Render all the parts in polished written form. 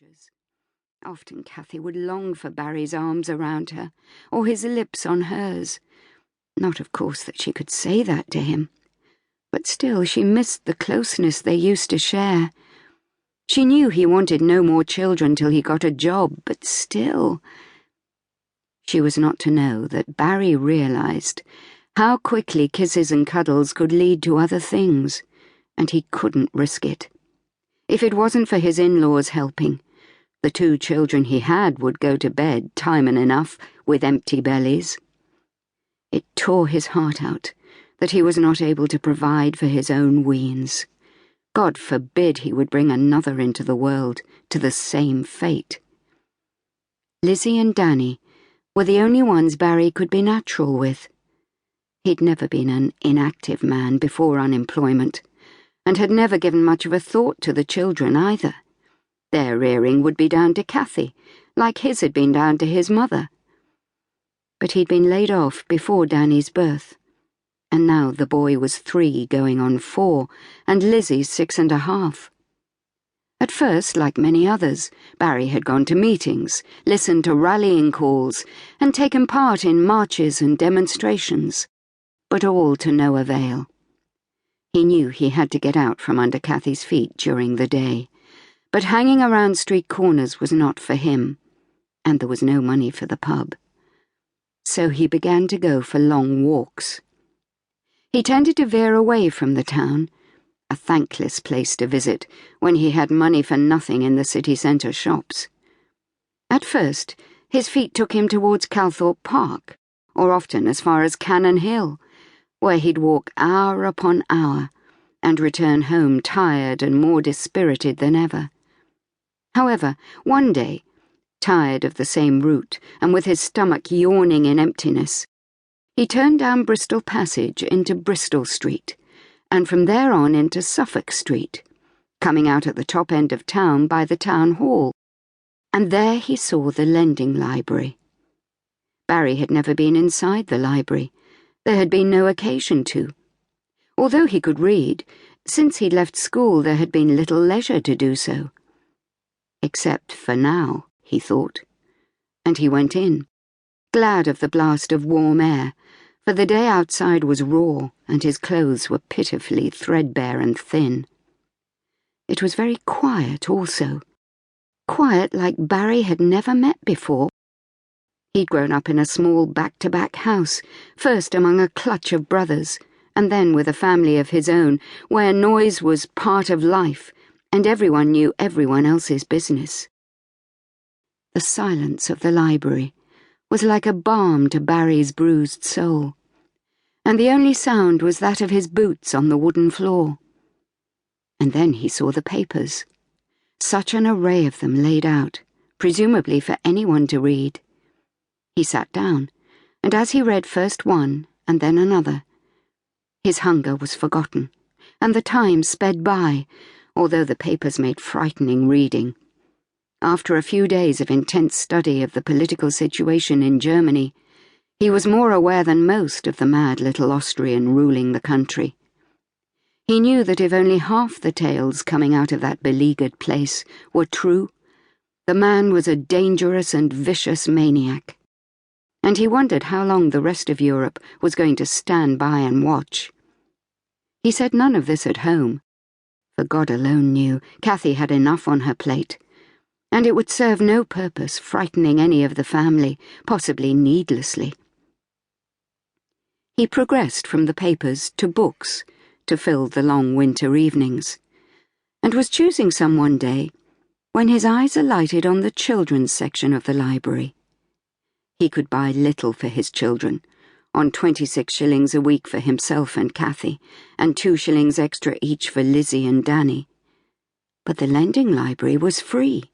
pleasures. Often Kathy would long for Barry's arms around her, or his lips on hers. Not, of course, that she could say that to him, but still she missed the closeness they used to share. She knew he wanted no more children till he got a job, but still. She was not to know that Barry realized how quickly kisses and cuddles could lead to other things, and he couldn't risk it. If it wasn't for his in-laws helping, the 2 children he had would go to bed time and enough with empty bellies. It tore his heart out that he was not able to provide for his own weans. God forbid he would bring another into the world to the same fate. Lizzie and Danny were the only ones Barry could be natural with. He'd never been an inactive man before unemployment, and had never given much of a thought to the children either. Their rearing would be down to Kathy, like his had been down to his mother. But he'd been laid off before Danny's birth, and now the boy was 3 going on 4, and Lizzie 6.5. At first, like many others, Barry had gone to meetings, listened to rallying calls, and taken part in marches and demonstrations, but all to no avail. He knew he had to get out from under Kathy's feet during the day, but hanging around street corners was not for him, and there was no money for the pub. So he began to go for long walks. He tended to veer away from the town, a thankless place to visit when he had money for nothing in the city centre shops. At first, his feet took him towards Calthorpe Park, or often as far as Cannon Hill, where he'd walk hour upon hour and return home tired and more dispirited than ever. However, one day, tired of the same route and with his stomach yawning in emptiness, he turned down Bristol Passage into Bristol Street, and from there on into Suffolk Street, coming out at the top end of town by the town hall, and there he saw the lending library. Barry had never been inside the library. There had been no occasion to. Although he could read, since he'd left school there had been little leisure to do so. Except for now, he thought, and he went in, glad of the blast of warm air, for the day outside was raw and his clothes were pitifully threadbare and thin. It was very quiet also, quiet like Barry had never met before. He'd grown up in a small back-to-back house, first among a clutch of brothers, and then with a family of his own, where noise was part of life, and everyone knew everyone else's business. The silence of the library was like a balm to Barry's bruised soul, and the only sound was that of his boots on the wooden floor. And then he saw the papers, such an array of them laid out, presumably for anyone to read. He sat down, and as he read first one and then another, his hunger was forgotten, and the time sped by, although the papers made frightening reading. After a few days of intense study of the political situation in Germany, he was more aware than most of the mad little Austrian ruling the country. He knew that if only half the tales coming out of that beleaguered place were true, the man was a dangerous and vicious maniac. And he wondered how long the rest of Europe was going to stand by and watch. He said none of this at home, for God alone knew Kathy had enough on her plate, and it would serve no purpose frightening any of the family, possibly needlessly. He progressed from the papers to books to fill the long winter evenings, and was choosing some one day when his eyes alighted on the children's section of the library. He could buy little for his children, on 26 shillings a week for himself and Kathy, and 2 shillings extra each for Lizzie and Danny. But the lending library was free,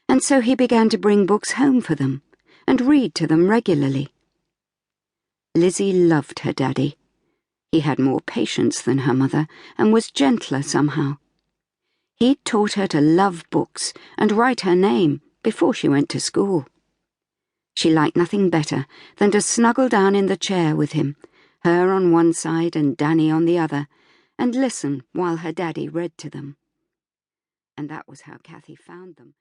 and so he began to bring books home for them, and read to them regularly. Lizzie loved her daddy. He had more patience than her mother, and was gentler somehow. He'd taught her to love books and write her name before she went to school. She liked nothing better than to snuggle down in the chair with him, her on one side and Danny on the other, and listen while her daddy read to them. And that was how Kathy found them.